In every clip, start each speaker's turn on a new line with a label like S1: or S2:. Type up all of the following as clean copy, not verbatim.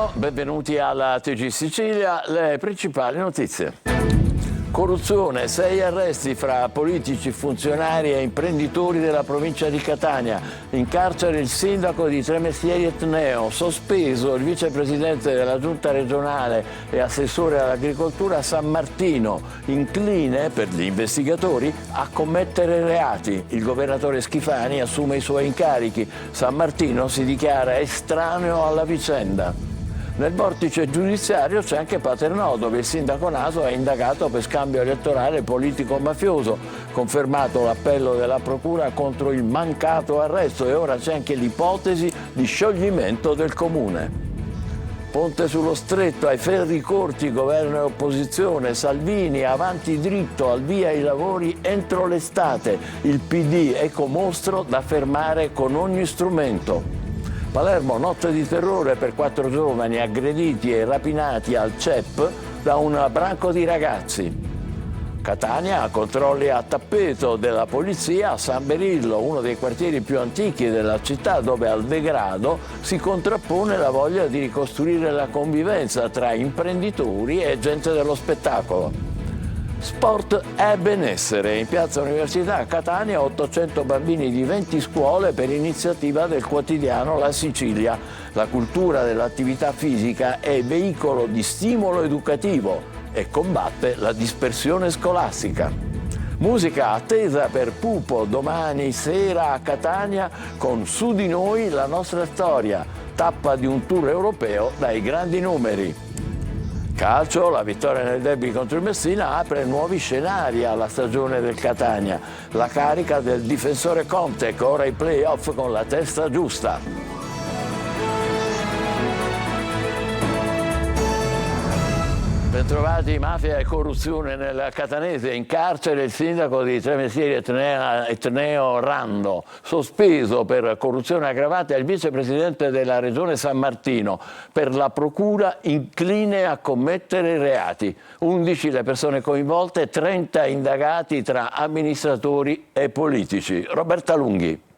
S1: Buongiorno, benvenuti alla TG Sicilia, le principali notizie. Corruzione, 6 arresti fra politici, funzionari e imprenditori della provincia di Catania. In carcere il sindaco di Tremestieri Etneo, sospeso il vicepresidente della giunta regionale e assessore all'agricoltura San Martino, incline per gli investigatori a commettere reati. Il governatore Schifani assume i suoi incarichi. San Martino si dichiara estraneo alla vicenda. Nel vortice giudiziario c'è anche Paternò, dove il sindaco Naso è indagato per scambio elettorale politico-mafioso. Confermato l'appello della procura contro il mancato arresto e ora c'è anche l'ipotesi di scioglimento del comune. Ponte sullo Stretto, ai ferri corti, governo e opposizione, Salvini avanti dritto, al via i lavori entro l'estate. Il PD ecomostro da fermare con ogni strumento. Palermo, notte di terrore per 4 giovani aggrediti e rapinati al CEP da un branco di ragazzi. Catania, controlli a tappeto della polizia a San Berillo, uno dei quartieri più antichi della città, dove al degrado si contrappone la voglia di ricostruire la convivenza tra imprenditori e gente dello spettacolo. Sport e benessere. In Piazza Università a Catania 800 bambini di 20 scuole per iniziativa del quotidiano La Sicilia. La cultura dell'attività fisica è veicolo di stimolo educativo e combatte la dispersione scolastica. Musica attesa per Pupo domani sera a Catania con Su di noi la nostra storia, tappa di un tour europeo dai grandi numeri. Calcio, la vittoria nel derby contro il Messina apre nuovi scenari alla stagione del Catania. La carica del difensore Conte, che ora ai play-off con la testa giusta. Bentrovati. Mafia e corruzione nel catanese. In carcere il sindaco di Tremestieri Etneo Rando, sospeso per corruzione aggravata, e il vicepresidente della regione San Martino, per la procura incline a commettere reati. 11 le persone coinvolte, 30 indagati tra amministratori e politici. Roberta Lunghi.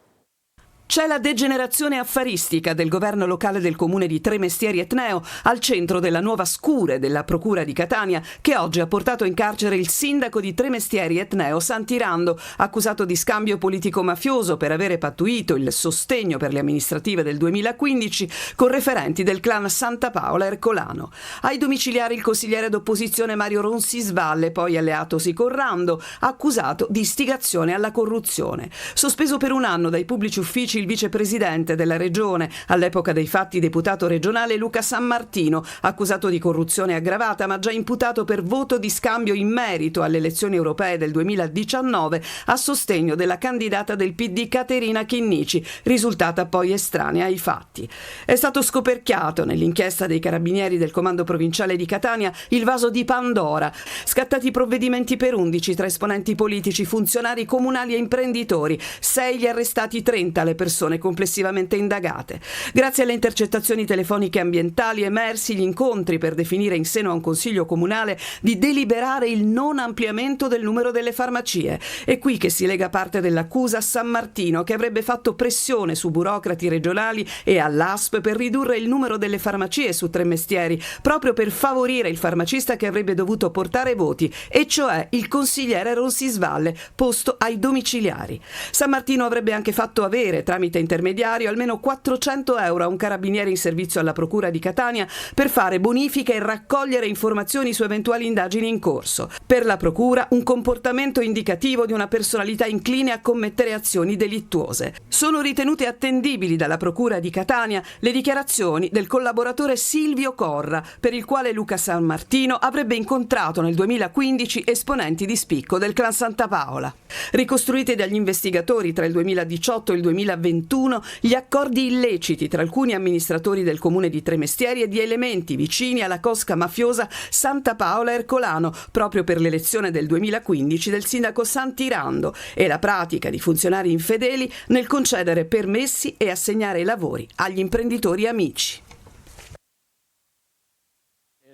S2: C'è la degenerazione affaristica del governo locale del comune di Tremestieri Etneo al centro della nuova scure della procura di Catania, che oggi ha portato in carcere il sindaco di Tremestieri Etneo Santirando, accusato di scambio politico-mafioso per avere pattuito il sostegno per le amministrative del 2015 con referenti del clan Santa Paola Ercolano. Ai domiciliari il consigliere d'opposizione Mario Ronsisvalle, poi alleatosi con Rando, accusato di istigazione alla corruzione. Sospeso per 1 anno dai pubblici uffici il vicepresidente della regione, all'epoca dei fatti deputato regionale Luca San Martino, accusato di corruzione aggravata ma già imputato per voto di scambio in merito alle elezioni europee del 2019 a sostegno della candidata del PD Caterina Chinnici, risultata poi estranea ai fatti. È stato scoperchiato nell'inchiesta dei carabinieri del comando provinciale di Catania il vaso di Pandora, scattati provvedimenti per 11 tra esponenti politici, funzionari comunali e imprenditori, 6 gli arrestati, 30 le persone complessivamente indagate. Grazie alle intercettazioni telefoniche ambientali emersi gli incontri per definire in seno a un consiglio comunale di deliberare il non ampliamento del numero delle farmacie. È qui che si lega parte dell'accusa a San Martino, che avrebbe fatto pressione su burocrati regionali e all'ASP per ridurre il numero delle farmacie su Tremestieri, proprio per favorire il farmacista che avrebbe dovuto portare voti, e cioè il consigliere Ronsisvalle, posto ai domiciliari. San Martino avrebbe anche fatto avere, tramite intermediario, almeno 400 euro a un carabiniere in servizio alla procura di Catania per fare bonifiche e raccogliere informazioni su eventuali indagini in corso. Per la procura un comportamento indicativo di una personalità incline a commettere azioni delittuose. Sono ritenute attendibili dalla procura di Catania le dichiarazioni del collaboratore Silvio Corra, per il quale Luca San Martino avrebbe incontrato nel 2015 esponenti di spicco del clan Santa Paola. Ricostruite dagli investigatori tra il 2018 e il 2021 gli accordi illeciti tra alcuni amministratori del comune di Tremestieri e di elementi vicini alla cosca mafiosa Santa Paola Ercolano, proprio per l'elezione del 2015 del sindaco Santirando, e la pratica di funzionari infedeli nel concedere permessi e assegnare lavori agli imprenditori amici.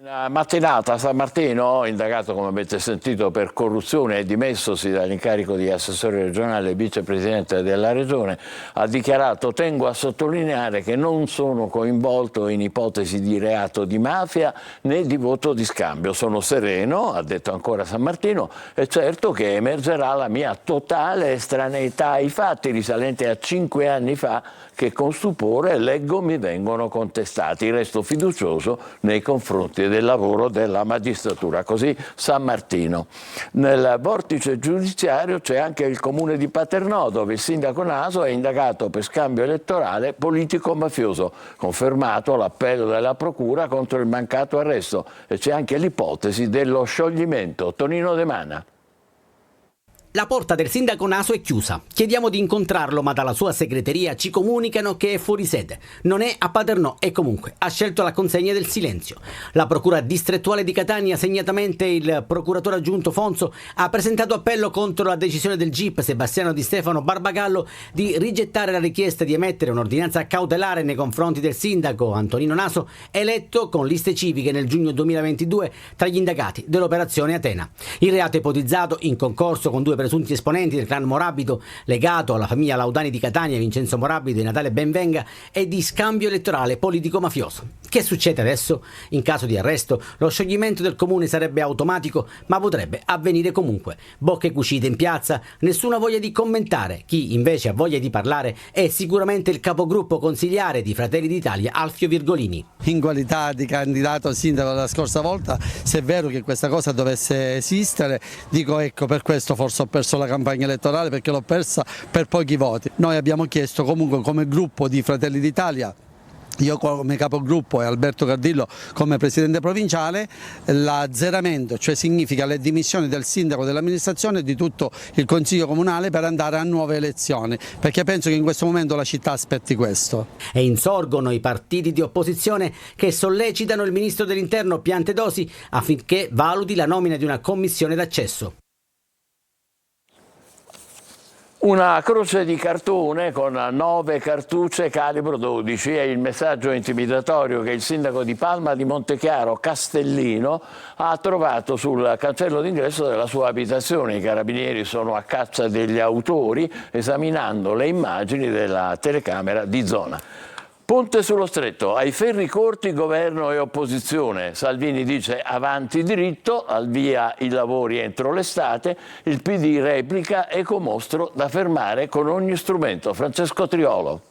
S1: In mattinata a San Martino, indagato come avete sentito per corruzione e dimessosi dall'incarico di assessore regionale e vicepresidente della regione, ha dichiarato: tengo a sottolineare che non sono coinvolto in ipotesi di reato di mafia né di voto di scambio. Sono sereno, ha detto ancora San Martino, e certo che emergerà la mia totale estraneità ai fatti risalenti a 5 anni fa che con stupore leggo mi vengono contestati. Resto fiducioso nei confronti del lavoro della magistratura. Così San Martino. Nel vortice giudiziario c'è anche il comune di Paternò, dove il sindaco Naso è indagato per scambio elettorale politico-mafioso. Confermato l'appello della procura contro il mancato arresto, e c'è anche l'ipotesi dello scioglimento. Tonino De Mana.
S3: La porta del sindaco Naso è chiusa. Chiediamo di incontrarlo, ma dalla sua segreteria ci comunicano che è fuori sede. Non è a Paternò e comunque ha scelto la consegna del silenzio. La procura distrettuale di Catania, segnatamente il procuratore aggiunto Fonso, ha presentato appello contro la decisione del GIP Sebastiano Di Stefano Barbagallo di rigettare la richiesta di emettere un'ordinanza cautelare nei confronti del sindaco Antonino Naso, eletto con liste civiche nel giugno 2022 tra gli indagati dell'operazione Atena. Il reato ipotizzato, in concorso con 2 presunti esponenti del clan Morabido legato alla famiglia Laudani di Catania, Vincenzo Morabido e Natale Benvenga, è di scambio elettorale politico-mafioso. Che succede adesso? In caso di arresto, lo scioglimento del comune sarebbe automatico, ma potrebbe avvenire comunque. Bocche cucite in piazza, nessuna voglia di commentare. Chi invece ha voglia di parlare è sicuramente il capogruppo consigliare di Fratelli d'Italia, Alfio Virgolini.
S4: In qualità di candidato sindaco la scorsa volta, se è vero che questa cosa dovesse esistere, dico ecco, per questo forse ho perso la campagna elettorale, perché l'ho persa per pochi voti. Noi abbiamo chiesto comunque come gruppo di Fratelli d'Italia, io come capogruppo e Alberto Cardillo come presidente provinciale, l'azzeramento, cioè significa le dimissioni del sindaco, dell'amministrazione e di tutto il consiglio comunale per andare a nuove elezioni, perché penso che in questo momento la città aspetti questo.
S3: E insorgono i partiti di opposizione che sollecitano il ministro dell'Interno Piantedosi affinché valuti la nomina di una commissione d'accesso.
S1: Una croce di cartone con 9 cartucce calibro 12 è il messaggio intimidatorio che il sindaco di Palma di Montechiaro, Castellino, ha trovato sul cancello d'ingresso della sua abitazione. I carabinieri sono a caccia degli autori, esaminando le immagini della telecamera di zona. Ponte sullo Stretto, ai ferri corti governo e opposizione. Salvini dice avanti dritto, al via i lavori entro l'estate, il PD replica ecomostro da fermare con ogni strumento. Francesco Triolo.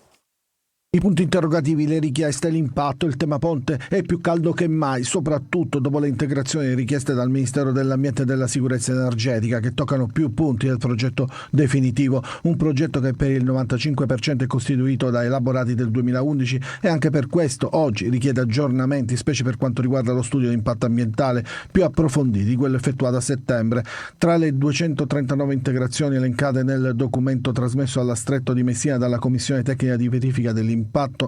S5: I punti interrogativi, le richieste, l'impatto, il tema ponte è più caldo che mai, soprattutto dopo le integrazioni richieste dal Ministero dell'Ambiente e della Sicurezza Energetica, che toccano più punti del progetto definitivo, un progetto che per il 95% è costituito da elaborati del 2011 e anche per questo oggi richiede aggiornamenti, specie per quanto riguarda lo studio di impatto ambientale più approfonditi di quello effettuato a settembre. Tra le 239 integrazioni elencate nel documento trasmesso alla Stretto di Messina dalla Commissione Tecnica di Verifica dell'impatto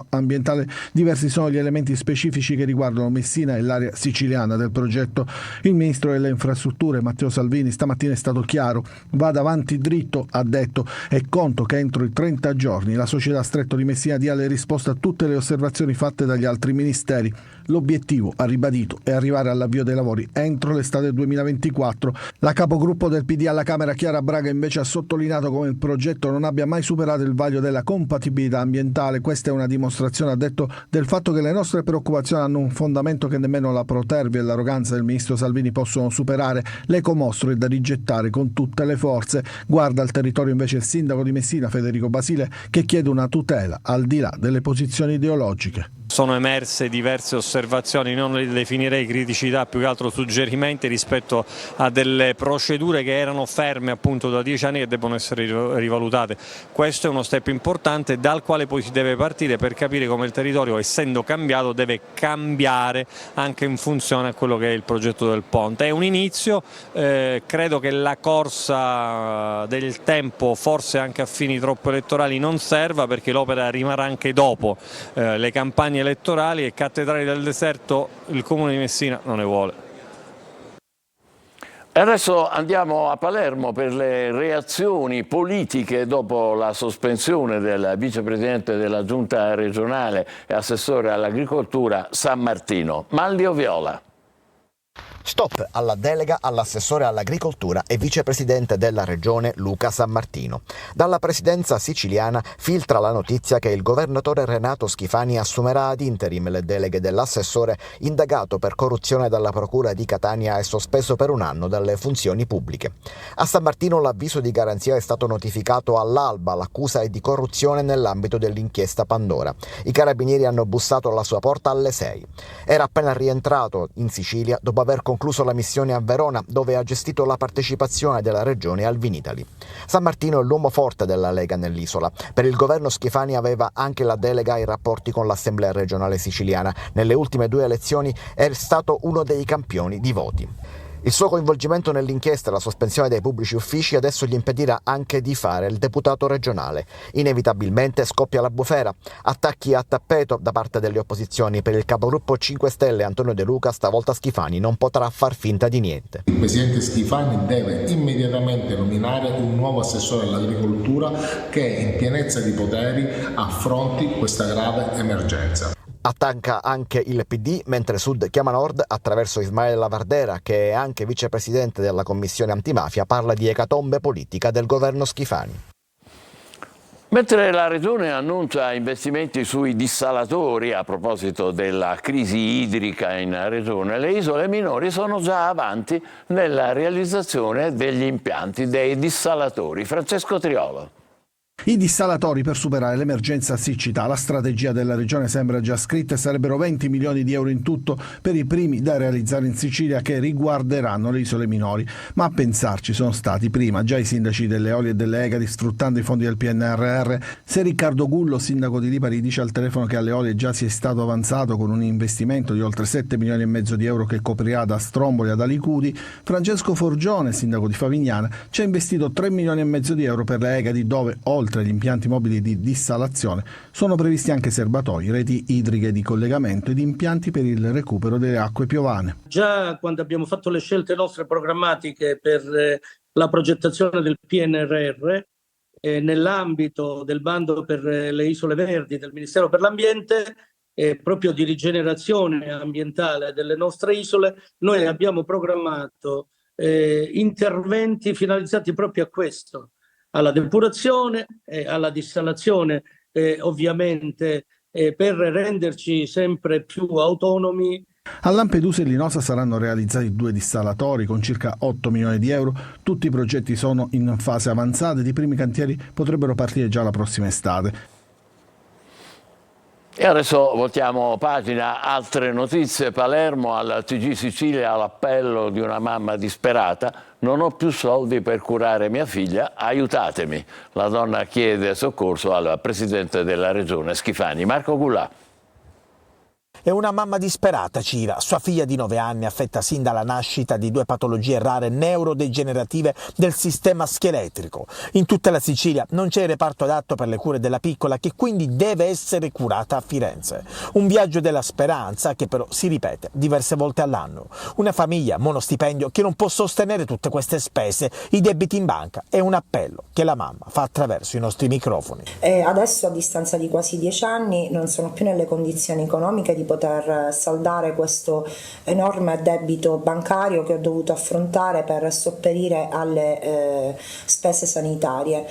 S5: ambientale, diversi sono gli elementi specifici che riguardano Messina e l'area siciliana del progetto. Il ministro delle infrastrutture Matteo Salvini stamattina è stato chiaro: vada avanti dritto, ha detto, e conto che entro i 30 giorni la società Stretto di Messina dia le risposte a tutte le osservazioni fatte dagli altri ministeri. L'obiettivo, ha ribadito, è arrivare all'avvio dei lavori entro l'estate 2024. La capogruppo del PD alla Camera, Chiara Braga, invece ha sottolineato come il progetto non abbia mai superato il vaglio della compatibilità ambientale. Questa è una dimostrazione, ha detto, del fatto che le nostre preoccupazioni hanno un fondamento che nemmeno la protervia e l'arroganza del ministro Salvini possono superare. L'ecomostro è da rigettare con tutte le forze. Guarda al territorio invece il sindaco di Messina, Federico Basile, che chiede una tutela al di là delle posizioni ideologiche.
S6: Sono emerse diverse osservazioni, non le definirei criticità, più che altro suggerimenti rispetto a delle procedure che erano ferme appunto da 10 anni, che devono essere rivalutate. Questo è uno step importante dal quale poi si deve partire per capire come il territorio, essendo cambiato, deve cambiare anche in funzione a quello che è il progetto del ponte. È un inizio, credo che la corsa del tempo, forse anche a fini troppo elettorali, non serva, perché l'opera rimarrà anche dopo le campagne elettorali, e cattedrali del deserto il Comune di Messina non ne vuole.
S1: E adesso andiamo a Palermo per le reazioni politiche dopo la sospensione del vicepresidente della giunta regionale e assessore all'agricoltura San Martino. Manlio Viola.
S7: Stop alla delega all'assessore all'agricoltura e vicepresidente della regione Luca Sammartino. Dalla presidenza siciliana filtra la notizia che il governatore Renato Schifani assumerà ad interim le deleghe dell'assessore indagato per corruzione dalla procura di Catania e sospeso per un anno dalle funzioni pubbliche. A Sammartino l'avviso di garanzia è stato notificato all'alba, l'accusa è di corruzione nell'ambito dell'inchiesta Pandora. I carabinieri hanno bussato alla sua porta alle 6. Era appena rientrato in Sicilia dopo aver concluso la missione a Verona, dove ha gestito la partecipazione della regione al Vinitaly. Sammartino è l'uomo forte della Lega nell'isola. Per il governo Schifani aveva anche la delega ai rapporti con l'Assemblea regionale siciliana. Nelle ultime 2 elezioni è stato uno dei campioni di voti. Il suo coinvolgimento nell'inchiesta e la sospensione dai pubblici uffici adesso gli impedirà anche di fare il deputato regionale. Inevitabilmente scoppia la bufera. Attacchi a tappeto da parte delle opposizioni. Per il capogruppo 5 Stelle Antonio De Luca stavolta Schifani non potrà far finta di niente.
S8: Il presidente Schifani deve immediatamente nominare un nuovo assessore all'agricoltura che in pienezza di poteri affronti questa grave emergenza.
S7: Attacca anche il PD, mentre Sud chiama Nord attraverso Ismaele Lavardera, che è anche vicepresidente della commissione antimafia, parla di ecatombe politica del governo Schifani.
S1: Mentre la Regione annuncia investimenti sui dissalatori a proposito della crisi idrica in Regione, le isole minori sono già avanti nella realizzazione degli impianti dei dissalatori. Francesco Triolo.
S5: I dissalatori per superare l'emergenza siccità. La strategia della regione sembra già scritta e sarebbero 20 milioni di euro in tutto per i primi da realizzare in Sicilia che riguarderanno le isole minori. Ma a pensarci sono stati prima già i sindaci delle Eolie e delle Egadi sfruttando i fondi del PNRR. Se Riccardo Gullo, sindaco di Lipari, dice al telefono che alle Eolie già si è stato avanzato con un investimento di oltre 7 milioni e mezzo di euro che coprirà da Stromboli ad Alicudi, Francesco Forgione, sindaco di Favignana, ci ha investito 3 milioni e mezzo di euro per le Egadi, dove oltre agli impianti mobili di dissalazione sono previsti anche serbatoi, reti idriche di collegamento ed impianti per il recupero delle acque piovane.
S9: Già quando abbiamo fatto le scelte nostre programmatiche per la progettazione del PNRR, nell'ambito del bando per le isole verdi del Ministero per l'Ambiente, proprio di rigenerazione ambientale delle nostre isole, noi abbiamo programmato interventi finalizzati proprio a questo, alla depurazione, alla dissalazione, ovviamente per renderci sempre più autonomi.
S5: A Lampedusa e Linosa saranno realizzati 2 dissalatori con circa 8 milioni di euro. Tutti i progetti sono in fase avanzata ed i primi cantieri potrebbero partire già la prossima estate.
S1: E adesso voltiamo pagina, altre notizie. Palermo, al TG Sicilia, all'appello di una mamma disperata: non ho più soldi per curare mia figlia, aiutatemi. La donna chiede soccorso al presidente della regione Schifani. Marco Gullà.
S10: È una mamma disperata, Cira. Sua figlia di 9 anni, affetta sin dalla nascita di 2 patologie rare neurodegenerative del sistema scheletrico. In tutta la Sicilia non c'è reparto adatto per le cure della piccola, che quindi deve essere curata a Firenze. Un viaggio della speranza che però si ripete diverse volte all'anno. Una famiglia monostipendio che non può sostenere tutte queste spese, i debiti in banca. È un appello che la mamma fa attraverso i nostri microfoni.
S11: Adesso, a distanza di quasi 10 anni, non sono più nelle condizioni economiche di poter saldare questo enorme debito bancario che ho dovuto affrontare per sopperire alle spese sanitarie.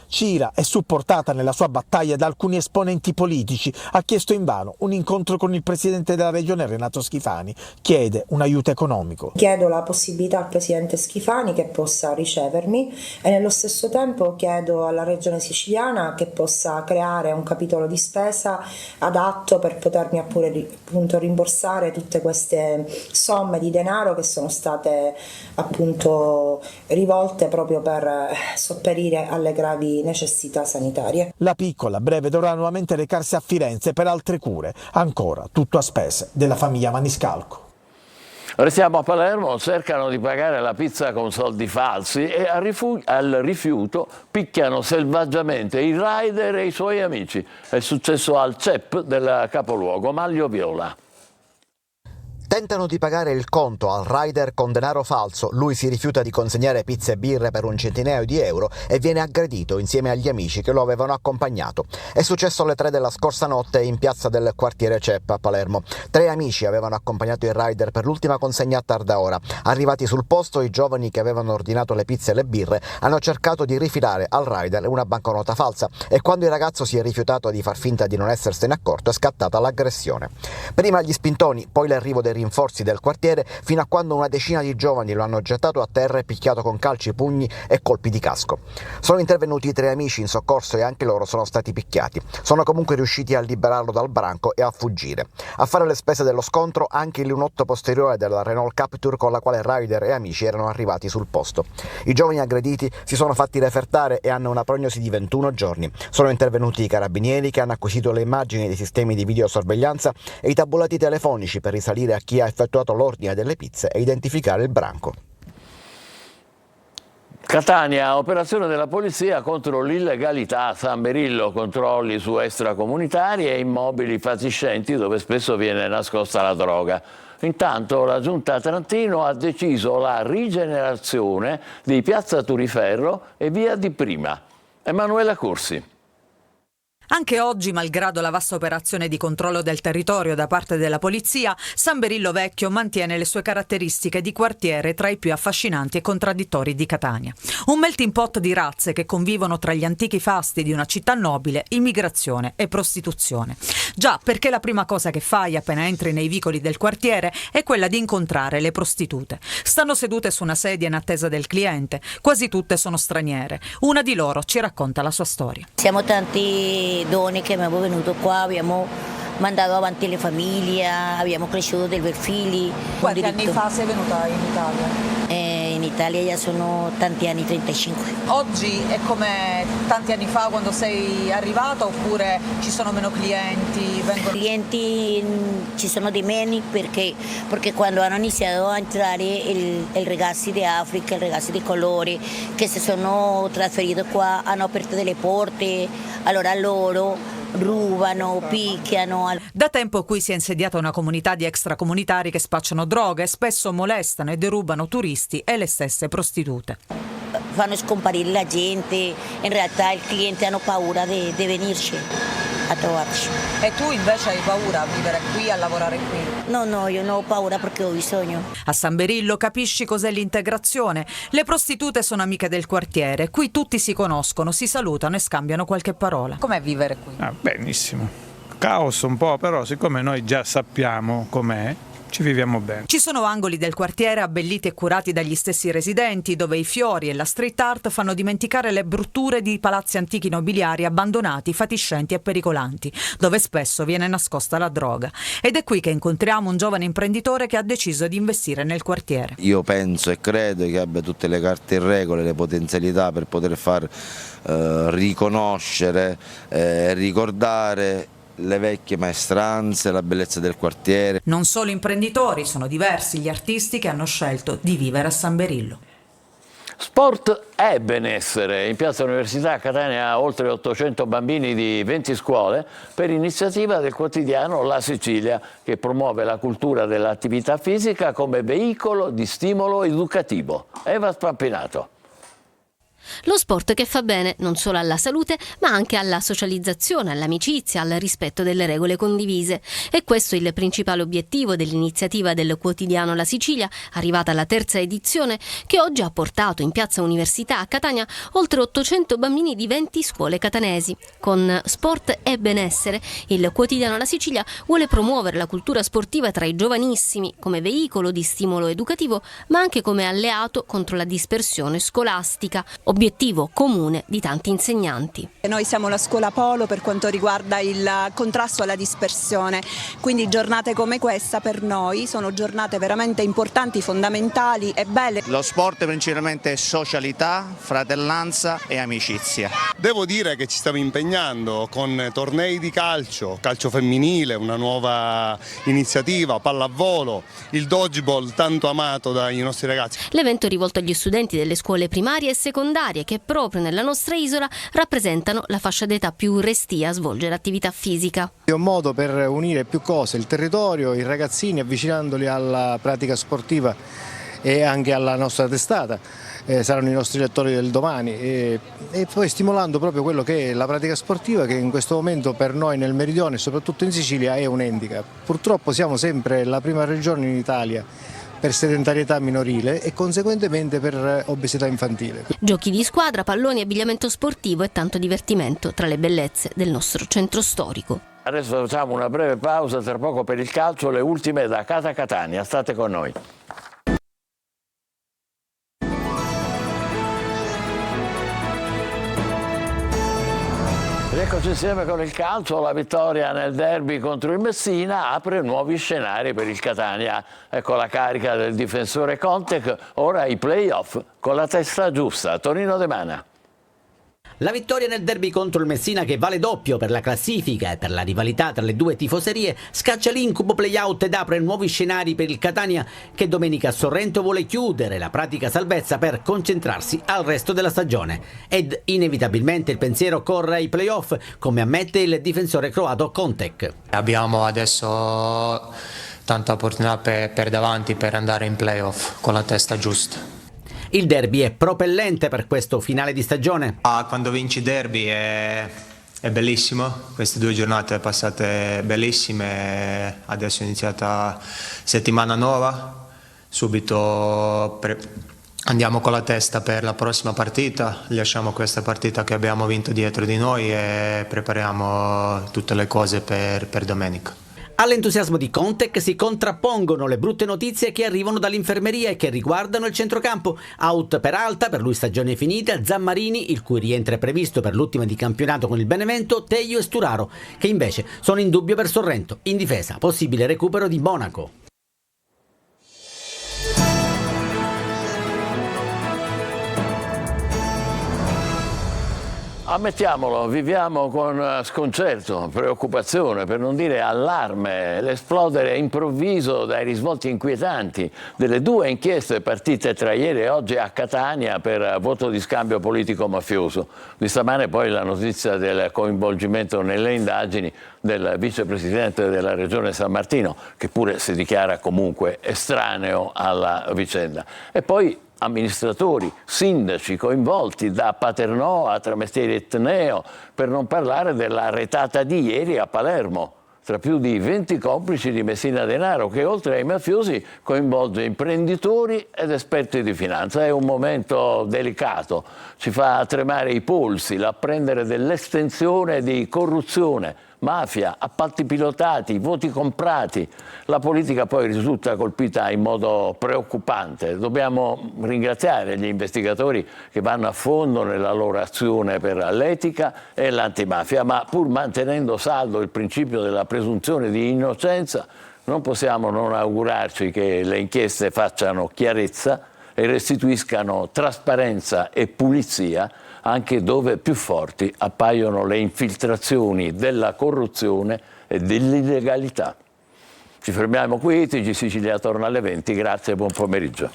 S10: Cira è supportata nella sua battaglia da alcuni esponenti politici. Ha chiesto invano un incontro con il presidente della regione Renato Schifani. Chiede un aiuto economico.
S11: Chiedo la possibilità al presidente Schifani che possa ricevermi e nello stesso tempo chiedo alla regione siciliana che possa creare un capitolo di spesa adatto per potermi appunto rimborsare tutte queste somme di denaro che sono state appunto rivolte proprio per sopperire alle gravi necessità sanitarie.
S10: La piccola a breve dovrà nuovamente recarsi a Firenze per altre cure, ancora tutto a spese della famiglia Maniscalco.
S1: Restiamo a Palermo, cercano di pagare la pizza con soldi falsi e al rifiuto picchiano selvaggiamente il rider e i suoi amici. È successo al CEP del capoluogo Maglio Viola.
S7: Tentano di pagare il conto al rider con denaro falso, lui si rifiuta di consegnare pizze e birre per un centinaio di euro e viene aggredito insieme agli amici che lo avevano accompagnato. È successo alle 3 della scorsa notte in piazza del quartiere Ceppa a Palermo. 3 amici avevano accompagnato il rider per l'ultima consegna a tarda ora. Arrivati sul posto, i giovani che avevano ordinato le pizze e le birre hanno cercato di rifilare al rider una banconota falsa e quando il ragazzo si è rifiutato di far finta di non essersene accorto è scattata l'aggressione. Prima gli spintoni, poi l'arrivo dei rinforzi del quartiere, fino a quando una decina di giovani lo hanno gettato a terra e picchiato con calci, pugni e colpi di casco. Sono intervenuti 3 amici in soccorso e anche loro sono stati picchiati. Sono comunque riusciti a liberarlo dal branco e a fuggire. A fare le spese dello scontro anche il lunotto posteriore della Renault Captur con la quale rider e amici erano arrivati sul posto. I giovani aggrediti si sono fatti refertare e hanno una prognosi di 21 giorni. Sono intervenuti i carabinieri che hanno acquisito le immagini dei sistemi di videosorveglianza e i tabulati telefonici per risalire a chi ha effettuato l'ordine delle pizze e identificare il branco.
S1: Catania, operazione della polizia contro l'illegalità a San Berillo, controlli su extracomunitari e immobili fatiscenti dove spesso viene nascosta la droga. Intanto la Giunta Trentino ha deciso la rigenerazione di Piazza Turiferro e Via di Prima. Emanuela Corsi.
S12: Anche oggi, malgrado la vasta operazione di controllo del territorio da parte della polizia, San Berillo Vecchio mantiene le sue caratteristiche di quartiere tra i più affascinanti e contraddittori di Catania. Un melting pot di razze che convivono tra gli antichi fasti di una città nobile, immigrazione e prostituzione. Già, perché la prima cosa che fai appena entri nei vicoli del quartiere è quella di incontrare le prostitute. Stanno sedute su una sedia in attesa del cliente, quasi tutte sono straniere. Una di loro ci racconta la sua storia.
S13: Siamo tanti donne che abbiamo venuto qua, abbiamo mandato avanti le famiglie, abbiamo cresciuto dei figli.
S12: Quanti anni fa sei venuta in Italia?
S13: In Italia già sono tanti anni, 35.
S12: Oggi è come tanti anni fa quando sei arrivata oppure ci sono meno clienti?
S13: Clienti ci sono di meno perché quando hanno iniziato a entrare i ragazzi di Africa, i ragazzi di colore che si sono trasferiti qua, hanno aperto delle porte, allora loro rubano, picchiano.
S12: Da tempo qui si è insediata una comunità di extracomunitari che spacciano droga e spesso molestano e derubano turisti e le stesse prostitute.
S13: Fanno scomparire la gente, in realtà i clienti hanno paura di venirci a trovarci.
S12: E tu invece hai paura a vivere qui, a lavorare qui?
S13: No, io non ho paura perché ho bisogno.
S12: A San Berillo capisci cos'è l'integrazione? Le prostitute sono amiche del quartiere, qui tutti si conoscono, si salutano e scambiano qualche parola. Com'è vivere qui?
S14: Benissimo, caos un po', però siccome noi già sappiamo com'è, ci viviamo bene.
S12: Ci sono angoli del quartiere abbelliti e curati dagli stessi residenti, dove i fiori e la street art fanno dimenticare le brutture di palazzi antichi nobiliari abbandonati, fatiscenti e pericolanti, dove spesso viene nascosta la droga. Ed è qui che incontriamo un giovane imprenditore che ha deciso di investire nel quartiere.
S15: Io penso e credo che abbia tutte le carte in regola, le potenzialità per poter far riconoscere e ricordare le vecchie maestranze, la bellezza del quartiere.
S12: Non solo imprenditori, sono diversi gli artisti che hanno scelto di vivere a San Berillo.
S1: Sport e benessere. In Piazza Università a Catania oltre 800 bambini di 20 scuole per iniziativa del quotidiano La Sicilia, che promuove la cultura dell'attività fisica come veicolo di stimolo educativo. Eva Spampinato.
S16: Lo sport che fa bene non solo alla salute, ma anche alla socializzazione, all'amicizia, al rispetto delle regole condivise. E questo è il principale obiettivo dell'iniziativa del quotidiano La Sicilia, arrivata alla 3ª edizione, che oggi ha portato in Piazza Università a Catania oltre 800 bambini di 20 scuole catanesi. Con Sport e Benessere, il quotidiano La Sicilia vuole promuovere la cultura sportiva tra i giovanissimi come veicolo di stimolo educativo, ma anche come alleato contro la dispersione scolastica. Obiettivo comune di tanti insegnanti.
S17: Noi siamo la scuola polo per quanto riguarda il contrasto alla dispersione, quindi giornate come questa per noi sono giornate veramente importanti, fondamentali e belle.
S18: Lo sport principalmente è socialità, fratellanza e amicizia.
S19: Devo dire che ci stiamo impegnando con tornei di calcio femminile, una nuova iniziativa, pallavolo, il dodgeball tanto amato dai nostri ragazzi.
S16: L'evento è rivolto agli studenti delle scuole primarie e secondarie varie che proprio nella nostra isola rappresentano la fascia d'età più restia a svolgere attività fisica.
S20: È un modo per unire più cose, il territorio, i ragazzini, avvicinandoli alla pratica sportiva e anche alla nostra testata. Saranno i nostri lettori del domani e poi stimolando proprio quello che è la pratica sportiva, che in questo momento per noi nel meridione e soprattutto in Sicilia è un handicap. Purtroppo siamo sempre la prima regione in Italia per sedentarietà minorile e conseguentemente per obesità infantile.
S16: Giochi di squadra, palloni, abbigliamento sportivo e tanto divertimento tra le bellezze del nostro centro storico.
S1: Adesso facciamo una breve pausa, tra poco per il calcio, le ultime da Casa Catania. State con noi. Eccoci insieme con il calcio, la vittoria nel derby contro il Messina apre nuovi scenari per il Catania. Ecco la carica del difensore Conte, ora i play-off con la testa giusta. Tonino De Mana.
S3: La vittoria nel derby contro il Messina, che vale doppio per la classifica e per la rivalità tra le due tifoserie, scaccia l'incubo play-out ed apre nuovi scenari per il Catania, che domenica a Sorrento vuole chiudere la pratica salvezza per concentrarsi al resto della stagione. Ed inevitabilmente il pensiero corre ai play-off, come ammette il difensore croato Kontek.
S21: Abbiamo adesso tanta opportunità per davanti per andare in play-off con la testa giusta.
S3: Il derby è propellente per questo finale di stagione.
S21: Quando vinci derby è bellissimo, queste 2 giornate passate bellissime, adesso è iniziata settimana nuova, subito andiamo con la testa per la prossima partita, lasciamo questa partita che abbiamo vinto dietro di noi e prepariamo tutte le cose per domenica.
S3: All'entusiasmo di Kontek si contrappongono le brutte notizie che arrivano dall'infermeria e che riguardano il centrocampo. Out Peralta, per lui stagione finita, Zammarini, il cui rientro è previsto per l'ultima di campionato con il Benevento, Teio e Sturaro, che invece sono in dubbio per Sorrento. In difesa, possibile recupero di Monaco.
S1: Ammettiamolo, viviamo con sconcerto, preoccupazione, per non dire allarme, l'esplodere improvviso dai risvolti inquietanti delle 2 inchieste partite tra ieri e oggi a Catania per voto di scambio politico-mafioso. Di stamane poi la notizia del coinvolgimento nelle indagini del vicepresidente della Regione San Martino, che pure si dichiara comunque estraneo alla vicenda. E poi amministratori, sindaci coinvolti da Paternò a Tramestieri Etneo, per non parlare della retata di ieri a Palermo, tra più di 20 complici di Messina Denaro, che oltre ai mafiosi coinvolge imprenditori ed esperti di finanza. È un momento delicato, ci fa tremare i polsi l'apprendere dell'estensione di corruzione, mafia, appalti pilotati, voti comprati. La politica poi risulta colpita in modo preoccupante. Dobbiamo ringraziare gli investigatori che vanno a fondo nella loro azione per l'etica e l'antimafia, ma pur mantenendo saldo il principio della presunzione di innocenza, non possiamo non augurarci che le inchieste facciano chiarezza e restituiscano trasparenza e pulizia anche dove più forti appaiono le infiltrazioni della corruzione e dell'illegalità. Ci fermiamo qui, TG Sicilia torna alle 20, grazie e buon pomeriggio.